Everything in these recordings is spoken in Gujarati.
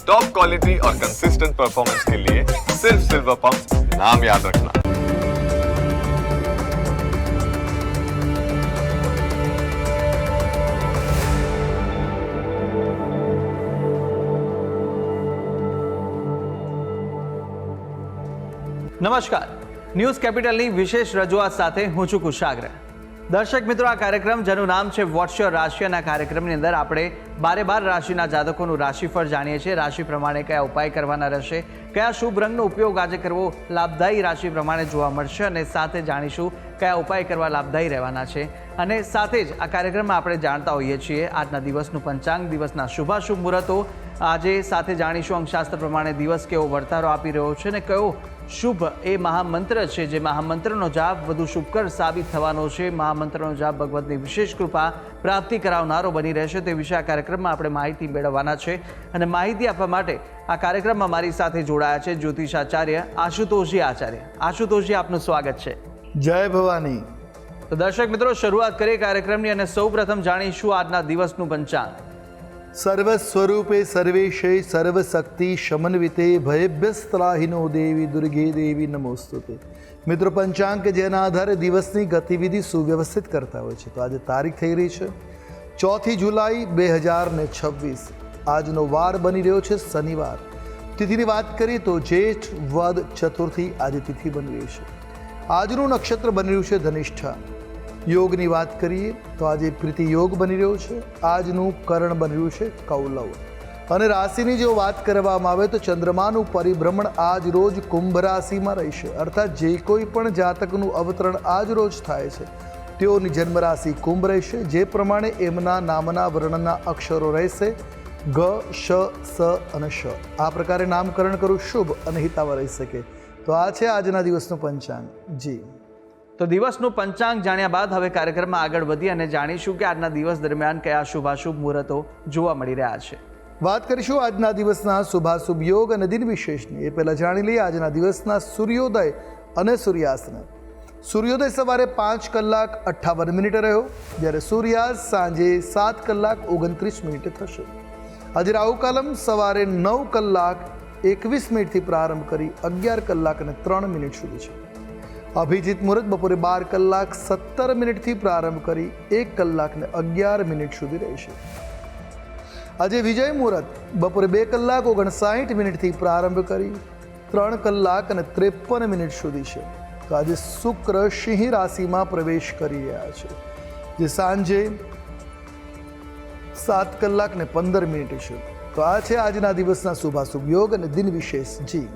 टॉप क्वालिटी और कंसिस्टेंट परफॉर्मेंस के लिए सिर्फ सिल्वर पंप नाम याद रखना। નમસ્કાર, ન્યૂઝ કેપિટલની વિશેષ રજૂઆત સાથે હું છું કુશાગ્ર. દર્શક મિત્રો, આ કાર્યક્રમ જેનું નામ છે વોટ્સ યોર રાશિ, અને આ કાર્યક્રમની અંદર આપણે 12 રાશિના જાતકોનું રાશિફળ જાણીએ છીએ. રાશિ પ્રમાણે કયા ઉપાય કરવાના રહેશે, કયા શુભ રંગનો ઉપયોગ આજે કરવો લાભદાયી રાશિ પ્રમાણે જોવા મળશે, અને સાથે જાણીશું કયા ઉપાય કરવા લાભદાયી રહેવાના છે. અને સાથે જ આ કાર્યક્રમમાં આપણે જાણતા હોઈએ છીએ આજના દિવસનું પંચાંગ, દિવસના શુભાશુભ મુહૂર્તો. આજે સાથે જાણીશું અંકશાસ્ત્ર પ્રમાણે દિવસ કેવો વર્તારો આપી રહ્યો છે, અને કયો શુભ એ મહામંત્ર છે જે મહામંત્રનો જાપ વધુ શુભકર સાબિત થવાનો છે. મહામંત્રનો જાપ ભગવતની વિશેષ કૃપા પ્રાપ્તિ કરાવનારો બની રહેશે. તે વિશે આ કાર્યક્રમમાં આપણે માહિતી મેળવવાના છે, અને માહિતી આપવા માટે આ કાર્યક્રમમાં મારી સાથે જોડાયા છે જ્યોતિષાચાર્ય આશુતોષજી આચાર્ય. આશુતોષજી, આપનું સ્વાગત છે. જય ભવાની. તો દર્શક મિત્રો, શરૂઆત કરીએ કાર્યક્રમની, અને સૌપ્રથમ જાણીશું આજના દિવસનું પંચાંગ. સર્વ સ્વરૂપે સર્વેશે સર્વશક્તિ સમન્વિતે ભયેભ્યસ્ત્રાહિનો દેવી દુર્ગે દેવી નમોસ્તુતે. મિત્રો, પંચાંગ કે જેના આધારે દિવસની ગતિવિધિ સુવ્યવસ્થિત કરતા હોય છે. તો આજે તારીખ થઈ રહી છે 4 જુલાઈ 2026. આજનો વાર બની રહ્યો છે શનિવાર. તિથિની વાત કરીએ તો જેઠ વદ ચતુર્થી આજે તિથિ બની રહી છે. આજનું નક્ષત્ર બની રહ્યું છે ધનિષ્ઠા. યોગની વાત કરીએ તો આજે પ્રીતિ યોગ બની રહ્યો છે. આજનું કરણ બની રહ્યું છે કૌલવ. અને રાશિની જો વાત કરવામાં આવે તો ચંદ્રમાનું પરિભ્રમણ આજ રોજ કુંભ રાશિમાં રહેશે. અર્થાત જે કોઈ પણ જાતકનું અવતરણ આજ રોજ થાય છે તેઓની જન્મ રાશિ કુંભ રહેશે. જે પ્રમાણે એમના નામના વર્ણના અક્ષરો રહેશે ગ, શ, સ અને શ. આ પ્રકારે નામકરણ કરવું શુભ અને હિતાવ રહી શકે. તો આ છે આજના દિવસનું પંચાંગ. જી, તો દિવસનું પંચાંગ જાણ્યા બાદ હવે કાર્યક્રમમાં આગળ વધી અને જાણીશું કે આજના દિવસ દરમિયાન કયા શુભાશુભ મુહૂર્તો જોવા મળી રહ્યા છે. વાત કરીશું આજના દિવસના શુભાશુભ યોગ અને દિન વિશેષની. એ પહેલાં જાણી લઈએ આજના દિવસના સૂર્યોદય અને સૂર્યાસ્તને. સૂર્યોદય સવારે 5 કલાક 58 મિનિટે રહ્યો, જ્યારે સૂર્યાસ્ત સાંજે 7 કલાક 29 મિનિટે થશે. આજે રાહુકાલમ સવારે 9 કલાક 21 મિનિટથી પ્રારંભ કરી 11 કલાક અને 3 મિનિટ સુધી છે. અભિજીત મુહૂર્ત બપોરે 12 કલાક 17 મિનિટથી પ્રારંભ કરી 1 કલાક ને 11 મિનિટ સુધી રહેશે. આજે વિજય મુહૂર્ત બપોરે 2 કલાક 59 મિનિટથી પ્રારંભ કરી 3 કલાક અને 53 મિનિટ સુધી છે. તો આજે શુક્ર સિંહ રાશિમાં પ્રવેશ કરી રહ્યા છે, જે સાંજે 7 કલાક ને 15 મિનિટ છે. તો આ છે આજના દિવસના શુભાશુભ યોગ અને દિન વિશેષ. જી,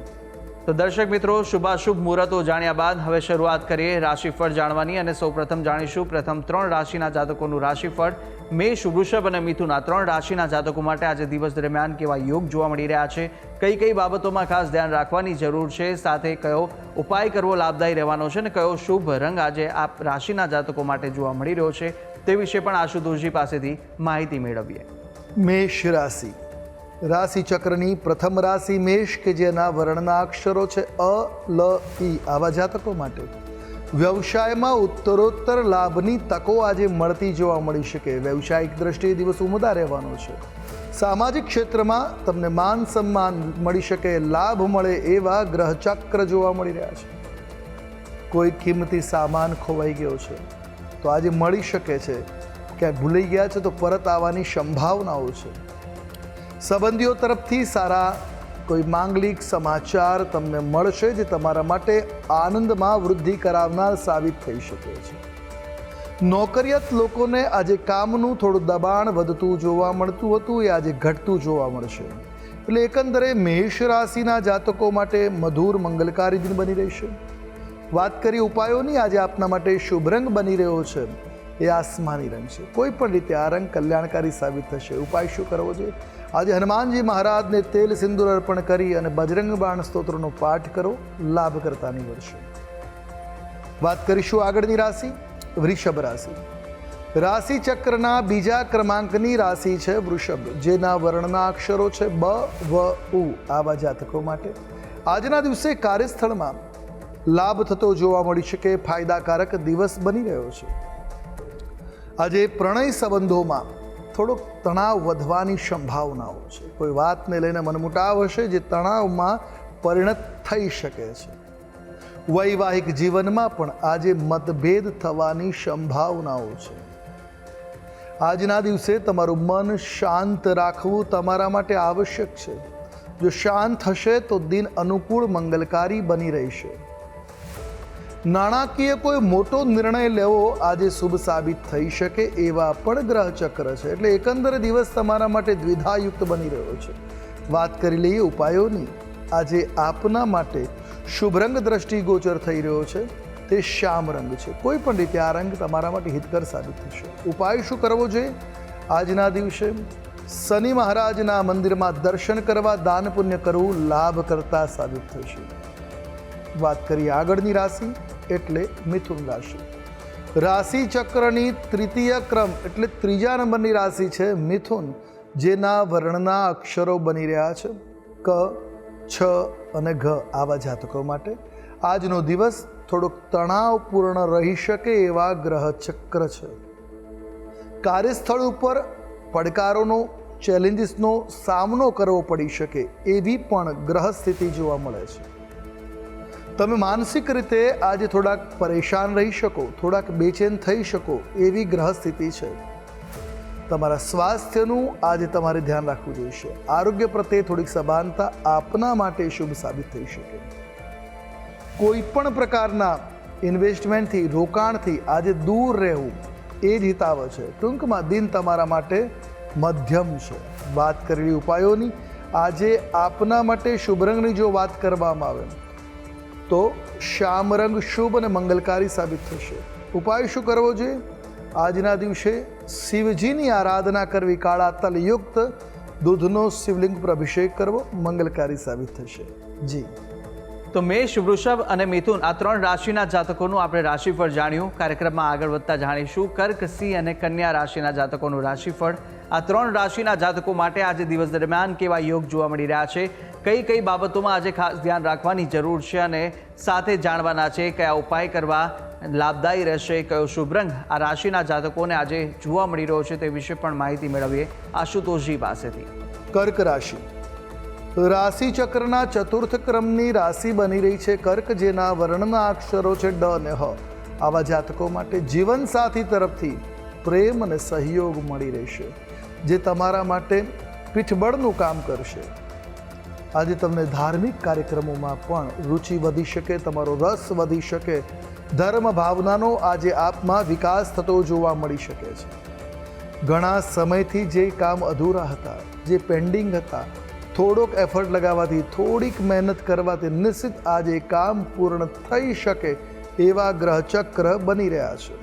તો દર્શક મિત્રો, શુભાશુભ મુહૂર્તો જાણ્યા બાદ હવે શરૂઆત કરીએ રાશિફળ જાણવાની, અને સૌપ્રથમ જાણીશું પ્રથમ 3 રાશિના જાતકોનું રાશિફળ. મેષ, વૃષભ અને મિથુન આ 3 રાશિના જાતકો માટે આજે દિવસ દરમિયાન કેવા યોગ જોવા મળી રહ્યા છે, કઈ કઈ બાબતોમાં ખાસ ધ્યાન રાખવાની જરૂર છે, સાથે કયો ઉપાય કરવો લાભદાયી રહેવાનો છે, અને કયો શુભ રંગ આજે આ રાશિના જાતકો માટે જોવા મળી રહ્યો છે, તે વિશે પણ આશુતોષજી પાસેથી માહિતી મેળવીએ. મેષ રાશિ. રાશિ ચક્રની પ્રથમ રાશિ મેષ, કે જેના વર્ણના અક્ષરો છે અ, લ, ઈ. આવા જાતકો માટે વ્યવસાયમાં ઉત્તરોત્તર લાભની તકો આજે મળતી જોવા મળી શકે. વ્યવસાયિક દ્રષ્ટિએ દિવસ ઉમદા રહેવાનો છે. સામાજિક ક્ષેત્રમાં તમને માન સન્માન મળી શકે, લાભ મળે એવા ગ્રહચક્ર જોવા મળી રહ્યા છે. કોઈ કિંમતી સામાન ખોવાઈ ગયો છે તો આજે મળી શકે છે. ક્યાંક ભૂલાઈ ગયા છે તો પરત આવવાની સંભાવનાઓ છે. સંબંધીઓ તરફથી સારા કોઈ માંગલિક સમાચાર તમને મળશે, જે તમારા માટે આનંદમાં વૃદ્ધિ કરાવનાર સાબિત થઈ શકે છે. નોકરિયાત લોકોને આજે કામનું થોડું દબાણ વધતું જોવા મળતું હતું, એ આજે ઘટતું જોવા મળશે. એટલે એકંદરે મેષ રાશિના જાતકો માટે મધુર મંગલકારી દિન બની રહેશે. વાત કરી ઉપાયોની, આજે આપના માટે શુભ રંગ બની રહ્યો છે એ આસમાની રંગ છે. કોઈ પણ રીતે આ રંગ કલ્યાણકારી સાબિત થશે. ઉપાય શું કરવો જોઈએ? આજે હનુમાનજી મહારાજને તેલ સિંદૂર અર્પણ કરી અને બજરંગ બાણ સ્તોત્રનો પાઠ કરો, લાભ કરતા નીવડશે. વાત કરીશું આગળની રાશિ વૃષભ રાશિ. રાશિ ચક્રના બીજા ક્રમાંકની રાશિ છે વૃષભ, જેના વર્ણના અક્ષરો છે બ, વ, ઉ. આવા જાતકો માટે આજના દિવસે કાર્યસ્થળમાં લાભ થતો જોવા મળી શકે. ફાયદાકારક દિવસ બની રહ્યો છે. આજે પ્રણય સંબંધોમાં થોડોક તણાવ વધવાની સંભાવનાઓ છે. કોઈ વાતને લઈને મનમુટાવ હશે જે તણાવમાં પરિણત થઈ શકે છે. વૈવાહિક જીવનમાં પણ આજે મતભેદ થવાની સંભાવનાઓ છે. આજના દિવસે તમારું મન શાંત રાખવું તમારા માટે આવશ્યક છે. જો શાંત હશે તો દિન અનુકૂળ મંગલકારી બની રહેશે. નાણાકીય કોઈ મોટો નિર્ણય લેવો આજે શુભ સાબિત થઈ શકે એવા પણ ગ્રહચક્ર છે. એટલે એકંદરે દિવસ તમારા માટે દ્વિધાયુક્ત બની રહ્યો છે. વાત કરી લઈએ ઉપાયોની. આજે આપના માટે શુભ રંગ દ્રષ્ટિગોચર થઈ રહ્યો છે તે શ્યામ રંગ છે. કોઈ પણ રીતે આ રંગ તમારા માટે હિતકર સાબિત થશે. ઉપાય શું કરવો જોઈએ આજના દિવસે? શનિ મહારાજના મંદિરમાં દર્શન કરવા, દાન પુણ્ય કરવું લાભ કરતા સાબિત થશે. વાત કરીએ આગળની રાશિ એટલે મિથુન રાશિ. રાશિ ચક્રની તૃતીય ક્રમ એટલે ત્રીજા નંબરની રાશિ છે મિથુન, જેના વર્ણના અક્ષરો બની રહ્યા છે ક, છ અને ઘ. આવા જાતકો માટે આજનો દિવસ થોડોક તણાવપૂર્ણ રહી શકે એવા ગ્રહ ચક્ર છે. કાર્યસ્થળ ઉપર પડકારોનો, ચેલેન્જીસનો સામનો કરવો પડી શકે એવી પણ ગ્રહ સ્થિતિ જોવા મળે છે. તમે માનસિક રીતે આજે થોડાક પરેશાન રહી શકો, થોડાક બેચેન થઈ શકો એવી ગ્રહ સ્થિતિ છે. તમારા સ્વાસ્થ્યનું આજે તમારે ધ્યાન રાખવું જોઈશે. આરોગ્ય પ્રત્યે થોડીક સભાનતા આપના માટે શુભ સાબિત થઈ શકે. કોઈ પણ પ્રકારના ઇન્વેસ્ટમેન્ટથી, રોકાણથી આજે દૂર રહેવું એ જ હિતાવ છે. ટૂંકમાં દિન તમારા માટે મધ્યમ છે. વાત કરેલી ઉપાયોની. આજે આપના માટે શુભ રંગની જો વાત કરવામાં આવે તો શ્યામ રંગ શુભ અને મંગલકારી સાબિત થશે. ઉપાય શું કરવો જોઈએ આજના દિવસે? શિવજીની આરાધના કરવી, કાળા તલયુક્ત દૂધનો શિવલિંગ પર અભિષેક કરવો મંગલકારી સાબિત થશે. જી તો મેષ, વૃષભ અને મિથુન આ ત્રણ રાશિના જાતકોનું આપણે રાશિફળ જાણ્યું. કાર્યક્રમમાં આગળ વધતા જાણીશું કર્ક, સિંહ અને કન્યા રાશિના જાતકોનું રાશિફળ. આ ત્રણ રાશિના જાતકો માટે આજે દિવસ દરમિયાન કેવા યોગ જોવા મળી રહ્યા છે, કઈ કઈ બાબતોમાં આજે ખાસ ધ્યાન રાખવાની જરૂર છે અને સાથે જાણવાના છે કયા ઉપાય કરવા લાભદાયી રહેશે, કયો શુભ રંગ આ રાશિના જાતકોને આજે જોવા મળી રહ્યો છે તે વિશે પણ માહિતી મેળવીએ આશુતોષજી પાસેથી. કર્ક રાશિ. રાશિ ચક્રના ચતુર્થ ક્રમની રાશિ બની રહી છે કર્ક, જેના વર્ણના અક્ષરો છે ડ અને હ. આવા જાતકો માટે જીવનસાથી તરફથી પ્રેમ અને સહયોગ મળી રહેશે, જે તમારા માટે પીઠબળનું કામ કરશે. આજે તમને ધાર્મિક કાર્યક્રમોમાં પણ રુચિ વધી શકે, તમારો રસ વધી શકે, ધર્મ ભાવનાનો આજે આપમાં વિકાસ થતો જોવા મળી શકે છે. ઘણા સમયથી જે કામ અધૂરા હતા, જે પેન્ડિંગ હતા, થોડોક એફર્ટ લગાવવાથી, થોડીક મહેનત કરવાથી નિશ્ચિત આજે કામ પૂર્ણ થઈ શકે એવા ગ્રહચક્ર બની રહ્યા છે.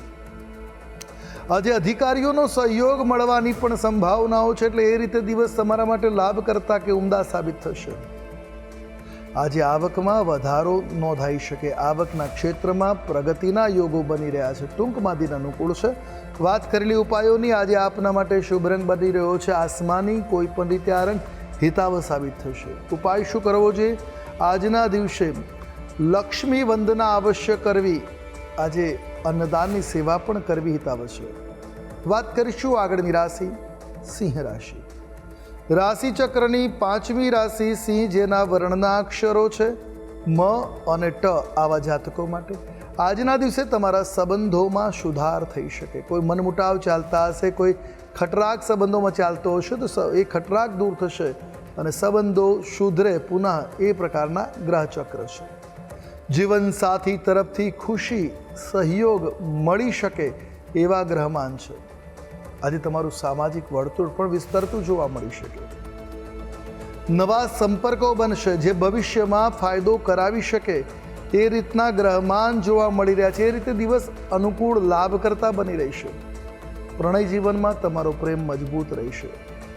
આજે અધિકારીઓનો સહયોગ મળવાની પણ સંભાવનાઓ છે. એટલે એ રીતે દિવસ તમારા માટે લાભ કરતા કે ઉમદા સાબિત થશે. આજે આવકમાં વધારો નોંધાઈ શકે, આવકના ક્ષેત્રમાં પ્રગતિના યોગો બની રહ્યા છે. ટૂંકમાં દિન અનુકૂળ છે. વાત કરેલી ઉપાયોની. આજે આપના માટે શુભ રંગ બની રહ્યો છે આસમાની. કોઈ પણ રીતે આ રંગ હિતાવ સાબિત થશે. ઉપાય શું કરવો જોઈએ આજના દિવસે? લક્ષ્મી વંદના અવશ્ય કરવી. આજે અન્નદાનની સેવા પણ કરવી હિતાવ છે. વાત કરીશું આગળની રાશિ સિંહ રાશિ. રાશિ ચક્રની પાંચમી રાશિ સિંહ, જેના વર્ણના અક્ષરો છે મ અને ટ. આવા જાતકો માટે આજના દિવસે તમારા સંબંધોમાં સુધાર થઈ શકે. કોઈ મનમુટાવ ચાલતા હશે, કોઈ ખટરાગ સંબંધોમાં ચાલતો હશે તો એ ખટરાગ દૂર થશે અને સંબંધો સુધરે પુનઃ એ પ્રકારના ગ્રહચક્ર છે. જીવનસાથી તરફથી ખુશી, સહયોગ મળી શકે એવા ગ્રહમાન છે. આજે તમારું સામાજિક વર્તુળ પણ વિસ્તરતું જોવા મળી શકે. નવા સંપર્કો બનશે જે ભવિષ્યમાં ફાયદો કરાવી શકે એ રીતના ગ્રહમાન જોવા મળી રહ્યા છે. એ રીતે દિવસ અનુકૂળ લાભ કરતા બની રહેશે. પ્રણય જીવનમાં તમારો પ્રેમ મજબૂત રહેશે.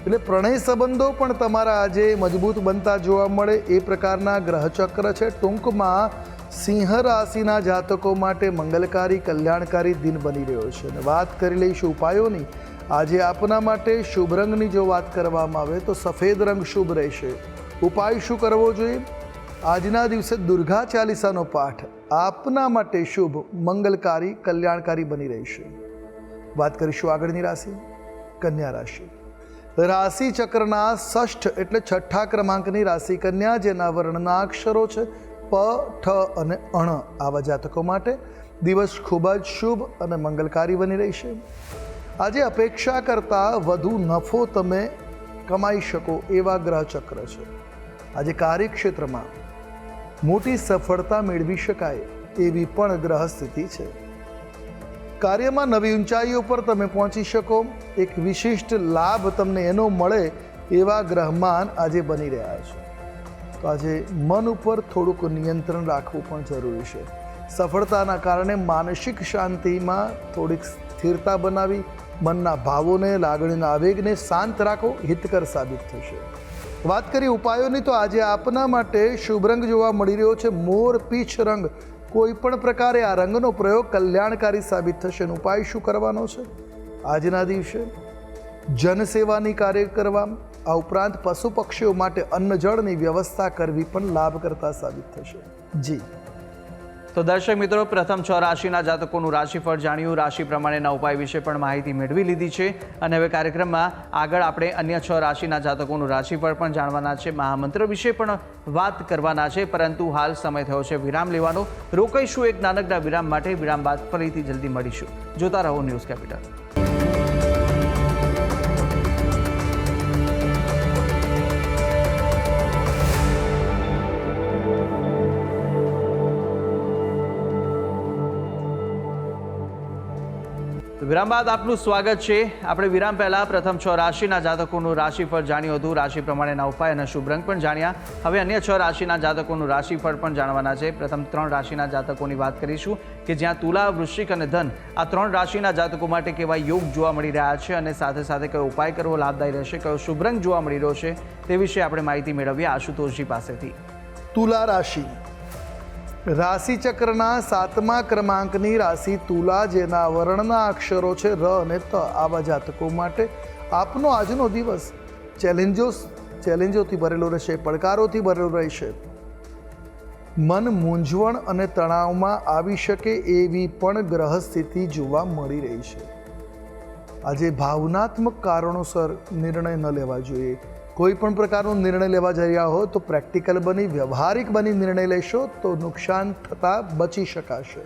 એટલે પ્રણય સંબંધો પણ તમારા આજે મજબૂત બનતા જોવા મળે એ પ્રકારના ગ્રહચક્ર છે. ટૂંકમાં સિંહ રાશિના જાતકો માટે મંગલકારી, કલ્યાણકારી દિન બની રહ્યો છે. અને વાત કરી લઈશું ઉપાયોની. આજે આપના માટે શુભ રંગની જો વાત કરવામાં આવે તો સફેદ રંગ શુભ રહેશે. ઉપાય શું કરવો જોઈએ આજના દિવસે? દુર્ગા ચાલીસાનો પાઠ આપના માટે શુભ, મંગલકારી, કલ્યાણકારી બની રહેશે. વાત કરીશું આગળની રાશિ કન્યા રાશિ. રાશિ ચક્રના ષષ્ઠ એટલે છઠ્ઠા ક્રમાંકની રાશિ કન્યા, જેના વર્ણના અક્ષરો છે પ, ઠ અને અણ. આવા જાતકો માટે દિવસ ખૂબ જ શુભ અને મંગલકારી બની રહેશે. આજે અપેક્ષા કરતાં વધુ નફો તમે કમાઈ શકો એવા ગ્રહ ચક્ર છે. આજે કાર્યક્ષેત્રમાં મોટી સફળતા મેળવી શકાય એવી પણ ગ્રહ સ્થિતિ છે. કાર્યમાં નવી ઊંચાઈઓ પર તમે પહોંચી શકો, એક વિશિષ્ટ લાભ તમને એનો મળે એવા ગ્રહમાન આજે બની રહ્યા છે. તો આજે મન ઉપર થોડુંક નિયંત્રણ રાખવું પણ જરૂરી છે. સફળતાના કારણે માનસિક શાંતિમાં થોડીક સ્થિરતા બનાવી મનના ભાવોને, લાગણીના આવેગને શાંત રાખો, હિતકર સાબિત થશે. વાત કરીએ ઉપાયોની, તો આજે આપના માટે શુભ રંગ જોવા મળી રહ્યો છે મોર પીછ રંગ. કોઈ પણ પ્રકારે આ રંગનો પ્રયોગ કલ્યાણકારી સાબિત થશે. ઉપાય શું કરવાનો છે આજના દિવસે? જનસેવાની કાર્ય કરવા, આ ઉપરાંત પશુ પક્ષીઓ માટે અન્ન જળની વ્યવસ્થા કરવી પણ લાભકર્તા સાબિત થશે. જી તો દર્શક મિત્રો, પ્રથમ 6 રાશિના જાતકોનું રાશિફળ જાણ્યું, રાશિ પ્રમાણેના ઉપાય વિશે પણ માહિતી મેળવી લીધી છે. અને હવે કાર્યક્રમમાં આગળ આપણે અન્ય 6 રાશિના જાતકોનું રાશિફળ પણ જાણવાના છે, મહામંત્ર વિશે પણ વાત કરવાના છે. પરંતુ હાલ સમય થયો છે વિરામ લેવાનો. રોકાઈશું એક નાનકડા વિરામ માટે. વિરામ બાદ ફરીથી જલ્દી મળીશું. જોતા રહો ન્યૂઝ કેપિટલ. વિરામ બાદ આપનું સ્વાગત છે. આપણે વિરામ પહેલા પ્રથમ 6 રાશિના જાતકોનું રાશિફળ જાણ્યું હતું, રાશિ પ્રમાણેના ઉપાય અને શુભ રંગ પણ જાણ્યા. હવે અન્ય 6 રાશિના જાતકોનું રાશિફળ પણ જાણવાના છે. પ્રથમ 3 રાશિના જાતકોની વાત કરીશું કે જ્યાં તુલા, વૃશ્ચિક અને ધન આ 3 રાશિના જાતકો માટે કેવા યોગ જોવા મળી રહ્યા છે અને સાથે સાથે કયો ઉપાય કરવો લાભદાયી રહેશે, કયો શુભ રંગ જોવા મળી રહ્યો છે તે વિશે આપણે માહિતી મેળવીએ આશુતોષજી પાસેથી. તુલા રાશિ. રાશિ ચક્રના 7મા ક્રમાંકની રાશિ તુલા, જેના વર્ણના અક્ષરો છે ર અને ત. આવા જાતકો માટે આપનો આજનો દિવસ ચેલેન્જોથી ભરેલો રહેશે, પડકારોથી ભરેલો રહેશે. મન મૂંઝવણ અને તણાવમાં આવી શકે એવી પણ ગ્રહ સ્થિતિ જોવા મળી રહી છે. આજે ભાવનાત્મક કારણોસર નિર્ણય ન લેવા જોઈએ. કોઈ પણ પ્રકારનો નિર્ણય લેવા જઈ રહ્યા હો તો પ્રેક્ટિકલ બની, વ્યવહારિક બની નિર્ણય લેશો તો નુકસાન થતાં બચી શકાશે.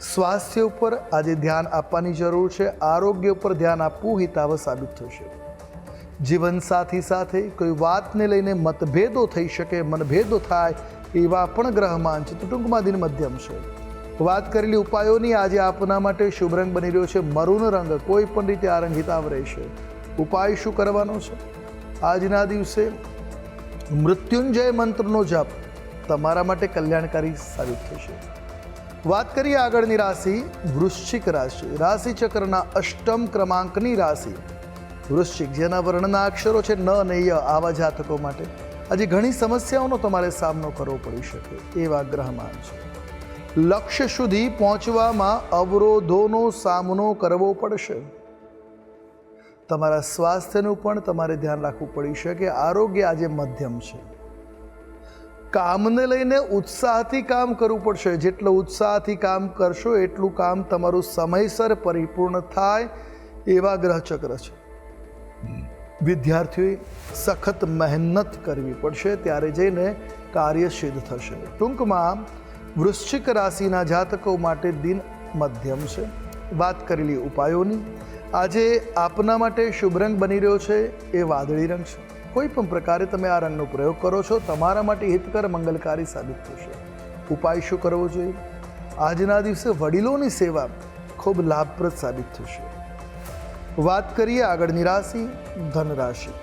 સ્વાસ્થ્ય ઉપર આજે ધ્યાન આપવાની જરૂર છે. આરોગ્ય ઉપર ધ્યાન આપવું હિતાવહ સાબિત થશે. જીવનસાથી સાથે કોઈ વાતને લઈને મતભેદો થઈ શકે, મનભેદો થાય એવા પણ ગ્રહમાન છે. તો ટૂંકમાં દિન મધ્યમ છે. વાત કરેલી ઉપાયોની, આજે આપના માટે શુભ રંગ બની રહ્યો છે મરૂન રંગ. કોઈ પણ રીતે આ રંગ હિતાવ રહેશે. ઉપાય શું કરવાનો છે આજના દિવસે? મૃત્યુંજય મંત્રનો જપ તમારા માટે કલ્યાણકારી સાબિત થશે. વાત કરીએ આગળની રાશિ વૃશ્ચિક રાશિ. રાશિ ચક્રના 8મ ક્રમાંકની રાશિ વૃશ્ચિક, જેના વર્ણના અક્ષરો છે ન અને ય. આવા જાતકો માટે આજે ઘણી સમસ્યાઓનો તમારે સામનો કરવો પડી શકે એવા ગ્રહમાન છે. લક્ષ્ય સુધી પહોંચવામાં અવરોધોનો સામનો કરવો પડશે. તમારા સ્વાસ્થ્યનું પણ તમારે ધ્યાન રાખવું પડી શકે. આરોગ્ય આજે મધ્યમ છે. કામને લઈને ઉત્સાહથી કામ કરવું પડશે. જેટલો ઉત્સાહથી કામ કરશો એટલું કામ તમારું સમયસર પરિપૂર્ણ થાય એવા ગ્રહચક્ર છે. વિદ્યાર્થીઓએ સખત મહેનત કરવી પડશે, ત્યારે જઈને કાર્ય સિદ્ધ થશે. ટૂંકમાં વૃશ્ચિક રાશિના જાતકો માટે દિન મધ્યમ છે. વાત કરેલી ઉપાયોની, આજે આપના માટે શુભ રંગ બની રહ્યો છે એ વાદળી રંગ છે. કોઈ પણ પ્રકારે તમે આ રંગનો પ્રયોગ કરો છો તમારા માટે હિતકર મંગલકારી સાબિત થશે. ઉપાય શું કરવો જોઈએ આજના દિવસે? વડીલોની સેવા ખૂબ લાભપ્રદ સાબિત થશે. વાત કરીએ આગળની રાશિ ધન રાશિ.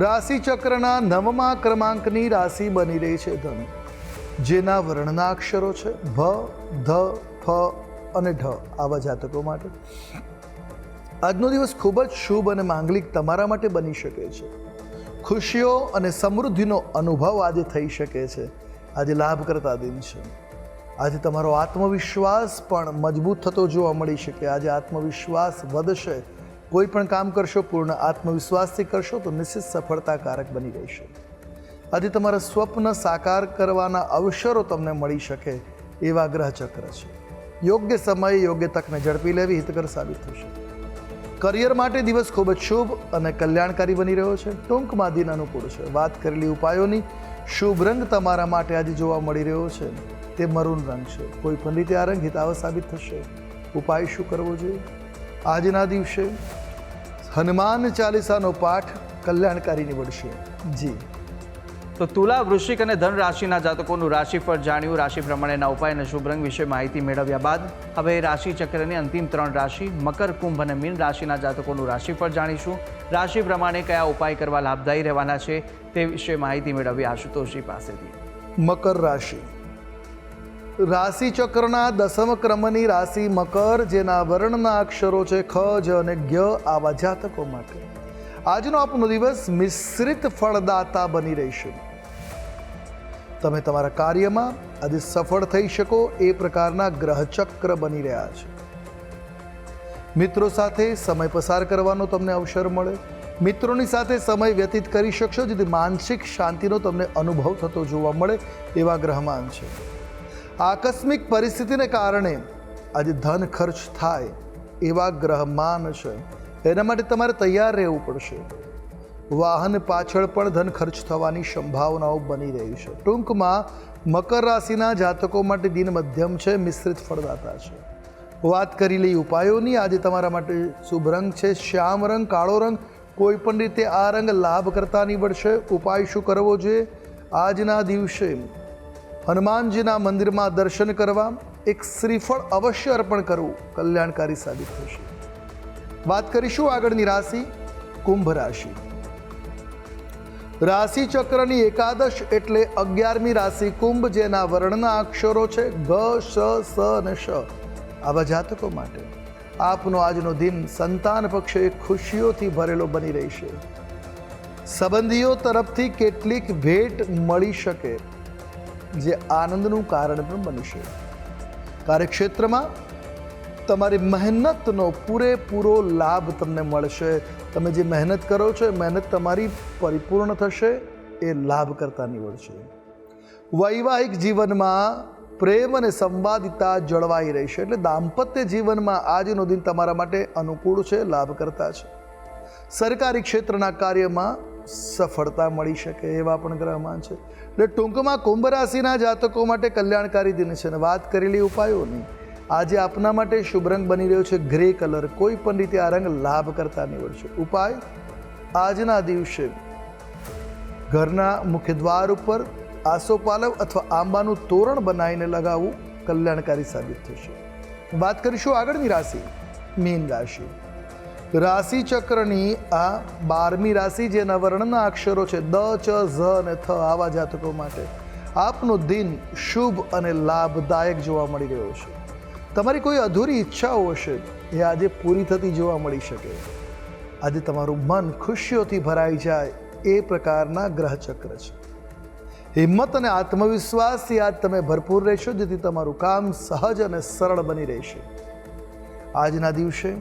રાશિ ચક્રના 9મા ક્રમાંકની રાશિ બની રહી છે ધન, જેના વર્ણના અક્ષરો છે ભ, ધ, ફ અને ઢ. આવા જાતકો માટે આજનો દિવસ ખૂબ જ શુભ અને માંગલિક તમારા માટે બની શકે છે. ખુશીઓ અને સમૃદ્ધિનો અનુભવ આજે થઈ શકે છે. આજે લાભકર્તા દિન છે. આજે તમારો આત્મવિશ્વાસ પણ મજબૂત થતો જોવા મળી શકે. આજે આત્મવિશ્વાસ વધશે. કોઈ પણ કામ કરશો પૂર્ણ આત્મવિશ્વાસથી કરશો તો નિશ્ચિત સફળતાકારક બની રહેશે. આજે તમારા સ્વપ્ન સાકાર કરવાના અવસરો તમને મળી શકે એવા ગ્રહચક્ર છે. યોગ્ય સમયે યોગ્ય તકને ઝડપી લેવી હિતકર સાબિત થશે. કરિયર માટે દિવસ ખૂબ જ શુભ અને કલ્યાણકારી બની રહ્યો છે. ટૂંકમાં દિન અનુકૂળ છે. વાત કરેલી ઉપાયોની શુભ રંગ તમારા માટે આજે જોવા મળી રહ્યો છે તે મરૂન રંગ છે. કોઈ પણ રીતે આ રંગ હિતાવ સાબિત થશે. ઉપાય શું કરવો જોઈએ? આજના દિવસે હનુમાન ચાલીસાનો પાઠ કલ્યાણકારી નીવડશે. જી. તો તુલા, વૃશ્ચિક અને ધન રાશિના જાતકોનું રાશિફળ જાણ્યું. રાશિ પ્રમાણેના ઉપાય અને શુભ રંગ વિશે માહિતી મેળવ્યા બાદ હવે રાશિ ચક્રની અંતિમ 3 રાશિ મકર, કુંભ અને મીન રાશિના જાતકોનું રાશિફળ જાણીશું. રાશિ પ્રમાણે કયા ઉપાય કરવા લાભદાયી રહેવાના છે તે વિશે માહિતી મેળવી આશુતોષજી પાસેથી. મકર રાશિ. રાશિ ચક્રના 10મ ક્રમની રાશિ મકર, જેના વર્ણના અક્ષરો છે ખ, જ અને જ્ઞ, આવા જાતકો માટે આજનો આપનો દિવસ મિશ્રિત ફળદાતા બની રહેશે. તમે તમારા કાર્યમાં આજે સફળ થઈ શકો એ પ્રકારના ગ્રહચક્ર બની રહ્યા છે. મિત્રો સાથે સમય પસાર કરવાનો તમને અવસર મળે. મિત્રોની સાથે સમય વ્યતીત કરી શકશો, જેથી માનસિક શાંતિનો તમને અનુભવ થતો જોવા મળે એવા ગ્રહમાન છે. આકસ્મિક પરિસ્થિતિને કારણે આજે ધન ખર્ચ થાય એવા ગ્રહમાન છે. એના માટે તમારે તૈયાર રહેવું પડશે. વાહન પાછળ પણ ધન ખર્ચ થવાની સંભાવનાઓ બની રહી છે. ટૂંકમાં મકર રાશિના જાતકો માટે દિન મધ્યમ છે, મિશ્રિત ફળદાતા છે. વાત કરી લઈ ઉપાયોની. આજે તમારા માટે શુભ રંગ છે શ્યામ રંગ, કાળો રંગ. કોઈ પણ રીતે આ રંગ લાભ કરતા નીવડશે. ઉપાય શું કરવો જોઈએ? આજના દિવસે હનુમાનજીના મંદિરમાં દર્શન કરવા, એક શ્રીફળ અવશ્ય અર્પણ કરવું કલ્યાણકારી સાબિત થશે. વાત કરીશું આગળની રાશિ કુંભ રાશિ. રાશિ ચક્રની એકાદશ એટલે 11મી રાશિ કુંભ, જેના વર્ણના અક્ષરો છે ગ, શ, સ અને શ. આવા જાતકો માટે આપનો આજનો દિન સંતાન પક્ષે ખુશીઓથી ભરેલો બની રહેશે. સંબંધીઓ તરફથી કેટલીક ભેટ મળી શકે, જે આનંદનું કારણ પણ બનશે. કાર્યક્ષેત્રમાં તમારી મહેનતનો પૂરેપૂરો લાભ તમને મળશે. તમે જે મહેનત કરો છો એ મહેનત તમારી પરિપૂર્ણ થશે, એ લાભ કરતા નીવડશે. વૈવાહિક જીવનમાં પ્રેમ અને સંવાદિતા જળવાઈ રહેશે. એટલે દાંપત્ય જીવનમાં આજનો દિન તમારા માટે અનુકૂળ છે, લાભ કરતા છે. સરકારી ક્ષેત્રના કાર્યમાં સફળતા મળી શકે એવા પણ ગ્રહમાન છે. એટલે ટૂંકમાં કુંભ રાશિના જાતકો માટે કલ્યાણકારી દિન છે. અને વાત કરેલી ઉપાયોની, આજે આપના માટે શુભ રંગ બની રહ્યો છે ગ્રે કલર. કોઈ પણ રીતે આ રંગ લાભ કરતા નીવડશે. ઉપાય આજના દિવસે ઘરના મુખ્ય દ્વાર ઉપર આસોપાલવ અથવા આંબાનું તોરણ બનાવીને લગાવવું કલ્યાણકારી સાબિત થશે. વાત કરીશું આગળની રાશિ મીન રાશિ. રાશિ ચક્રની આ 12મી રાશિ, જેના વર્ણના અક્ષરો છે દ, ચ, ઝ અને થ. આવા જાતકો માટે આપનો દિન શુભ અને લાભદાયક જોવા મળી રહ્યો છે. તમારી કોઈ અધૂરી ઈચ્છાઓ હશે એ આજે પૂરી થતી જોવા મળી શકે. આજે તમારું મન ખુશીઓથી ભરાઈ જાય એ પ્રકારના ગ્રહચક્ર છે. હિંમત અને આત્મવિશ્વાસથી આજ તમે ભરપૂર રહેશો, જેથી તમારું કામ સહજ અને સરળ બની રહેશે. આજના દિવસે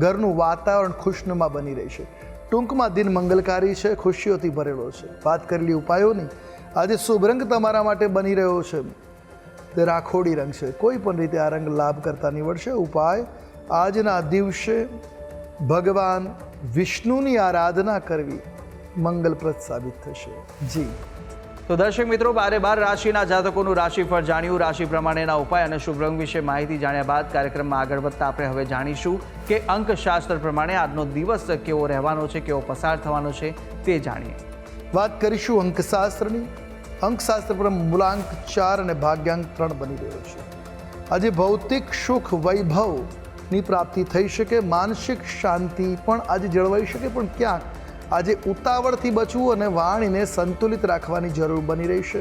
ઘરનું વાતાવરણ ખુશનુમા બની રહેશે. ટૂંકમાં દિન મંગલકારી છે, ખુશીઓથી ભરેલો છે. વાત કરેલી ઉપાયોની, આજે શુભ રંગ તમારા માટે બની રહ્યો છે તે રાખોડી રંગ છે. કોઈ પણ રીતે આ રંગ લાભ કરતા નીવડશે. ઉપાય આજના દિવસે ભગવાન વિષ્ણુની આરાધના કરવી મંગલપ્રદ સાબિત થશે. જી. તો દર્શક મિત્રો, 12 રાશિના જાતકોનું રાશિફળ જાણ્યું. રાશિ પ્રમાણેના ઉપાય અને શુભ રંગ વિશે માહિતી જાણ્યા બાદ કાર્યક્રમમાં આગળ વધતા આપણે હવે જાણીશું કે અંકશાસ્ત્ર પ્રમાણે આજનો દિવસ કેવો રહેવાનો છે, કેવો પસાર થવાનો છે તે જાણીએ. વાત કરીશું અંકશાસ્ત્રની. અંકશાસ્ત્ર પર મૂલાંક 4 અને ભાગ્યાંક 3 બની રહ્યો છે. આજે ભૌતિક સુખ વૈભવની પ્રાપ્તિ થઈ શકે, માનસિક શાંતિ પણ આજે જળવાઈ શકે. પણ ક્યાંક આજે ઉતાવળથી બચવું અને વાણીને સંતુલિત રાખવાની જરૂર બની રહેશે.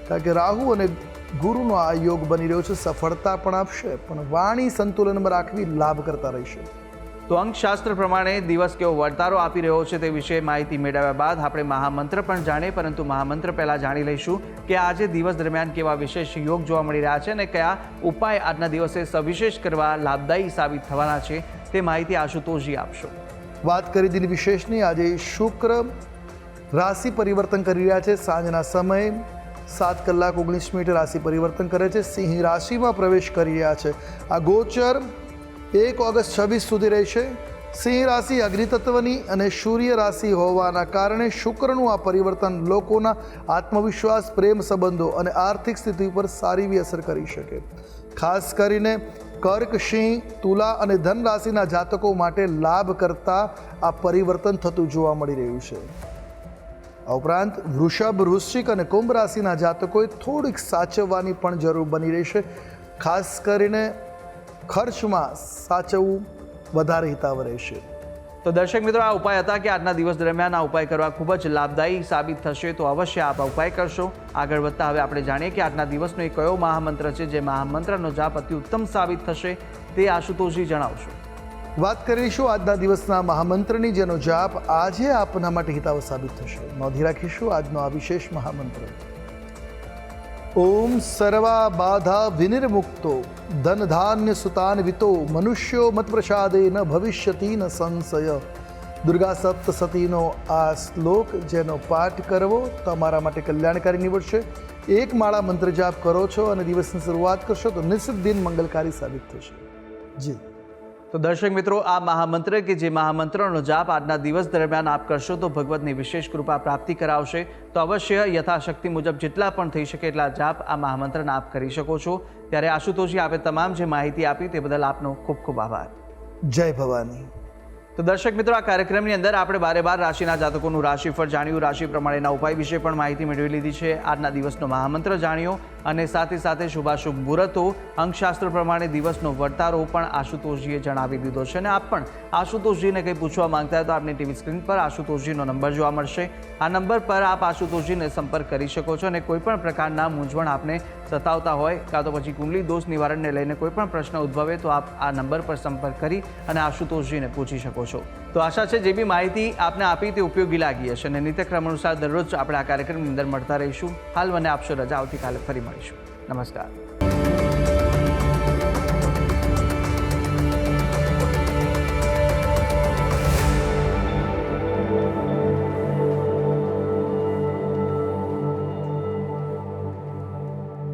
કારણ કે રાહુ અને ગુરુનો આ યોગ બની રહ્યો છે. સફળતા પણ આપશે, પણ વાણી સંતુલનમાં રાખવી લાભ કરતા રહેશે. તો અંકશાસ્ત્ર પ્રમાણે દિવસ કેવો વર્તારો આપી રહ્યો છે તે વિશે માહિતી મેળવ્યા બાદ આપણે મહામંત્ર પણ જાણીએ. પરંતુ મહામંત્ર પહેલાં જાણી લઈશું કે આજે દિવસ દરમિયાન કેવા વિશેષ યોગ જોવા મળી રહ્યા છે અને કયા ઉપાય આજના દિવસે સવિશેષ કરવા લાભદાયી સાબિત થવાના છે તે માહિતી આશુતોષજી આપશો. વાત કરી દિન વિશેષની. આજે શુક્ર રાશિ પરિવર્તન કરી રહ્યા છે. સાંજના સમયે 7:19 રાશિ પરિવર્તન કરે છે. સિંહ રાશિમાં પ્રવેશ કરી રહ્યા છે. આ ગોચર 1 ઓગસ્ટ 26 સુધી રહેશે. સિંહ રાશિ અગ્નિ તત્વની અને સૂર્ય રાશિ હોવાના કારણે શુક્રનું આ પરિવર્તન લોકોના આત્મવિશ્વાસ, પ્રેમ સંબંધો અને આર્થિક સ્થિતિ પર સારી એવી અસર કરી શકે. ખાસ કરીને કર્ક, સિંહ, તુલા અને ધન રાશિના જાતકો માટે લાભ કરતા આ પરિવર્તન થતું જોવા મળી રહ્યું છે. આ ઉપરાંત વૃષભ, વૃશ્ચિક અને કુંભ રાશિના જાતકોએ થોડીક સાચવવાની પણ જરૂર બની રહેશે. ખાસ કરીને ખર્ચમાં સાચવવું વધારે હિતાવ રહેશે. તો દર્શક મિત્રો, આ ઉપાય હતા કે આજના દિવસ દરમિયાન આ ઉપાય કરવા ખૂબ જ લાભદાયી સાબિત થશે. તો અવશ્ય આપ આ ઉપાય કરશો. આગળ વધતા હવે આપણે જાણીએ કે આજના દિવસનો એ કયો મહામંત્ર છે જે મહામંત્રનો જાપ અતિ ઉત્તમ સાબિત થશે, તે આશુતોષજી જણાવશો. વાત કરીશું આજના દિવસના મહામંત્રની, જેનો જાપ આજે આપના માટે હિતાવ સાબિત થશે. નોંધી રાખીશું આજનો આ વિશેષ મહામંત્ર. ઓમ સર્વા બાધા વિનિર્મુક્તો ધન ધાન્ય સુતાન્વિતો મનુષ્યો મત પ્રસાદે ન ભવિષ્યતિ ન સંશય. દુર્ગા સપ્તસતીનો આ શ્લોક જેનો પાઠ કરવો તમારા માટે કલ્યાણકારી નીવડશે. એક માળા મંત્ર જાપ કરો છો અને દિવસની શરૂઆત કરશો તો નિશ્ચિત દિન મંગલકારી સાબિત થશે. જી. તો દર્શક મિત્રો, આ મહામંત્ર કે જે મહામંત્રનો જાપ આજના દિવસ દરમિયાન આપ કરશો તો ભગવતની વિશેષ કૃપા પ્રાપ્તિ કરાવશે. તો અવશ્ય યથાશક્તિ મુજબ જેટલા પણ થઈ શકે એટલા જાપ આ મહામંત્રના આપ કરી શકો છો. ત્યારે આશુતોષજી, આપે તમામ જે માહિતી આપી તે બદલ આપનો ખૂબ ખૂબ આભાર. જય ભવાની. તો દર્શક મિત્રો, આ કાર્યક્રમની અંદર આપણે 12 રાશિના જાતકોનું રાશિફળ જાણ્યું, રાશિ પ્રમાણેના ઉપાય વિશે પણ માહિતી મેળવી લીધી છે, આજના દિવસનો મહામંત્ર જાણ્યો અને સાથે સાથે શુભાશુભ મુહૂર્તો, અંકશાસ્ત્ર પ્રમાણે દિવસનો વર્તારો પણ આશુતોષજીએ જણાવી દીધો છે. અને આપ પણ આશુતોષજીને કંઈ પૂછવા માંગતા હોય તો આપની ટીવી સ્ક્રીન પર આશુતોષજીનો નંબર જોવા મળશે. આ નંબર પર આપ આશુતોષજીને સંપર્ક કરી શકો છો. અને કોઈ પણ પ્રકારના મૂંઝવણ આપને સતાવતા હોય કાં તો પછી કુંડલી દોષ નિવારણને લઈને કોઈ પણ પ્રશ્ન ઉદ્ભવે તો આપ આ નંબર પર સંપર્ક કરી અને આશુતોષજીને પૂછી શકો છો. તો આશા છે જે બી માહિતી આપને આપી તે ઉપયોગી લાગી હશે અને નિત્યક્રમ અનુસાર દરરોજ આપણે આ કાર્યક્રમની અંદર મળતા રહીશું. હાલ મને આપશો રજા. આવતીકાલે ફરી મળીશું. નમસ્કાર.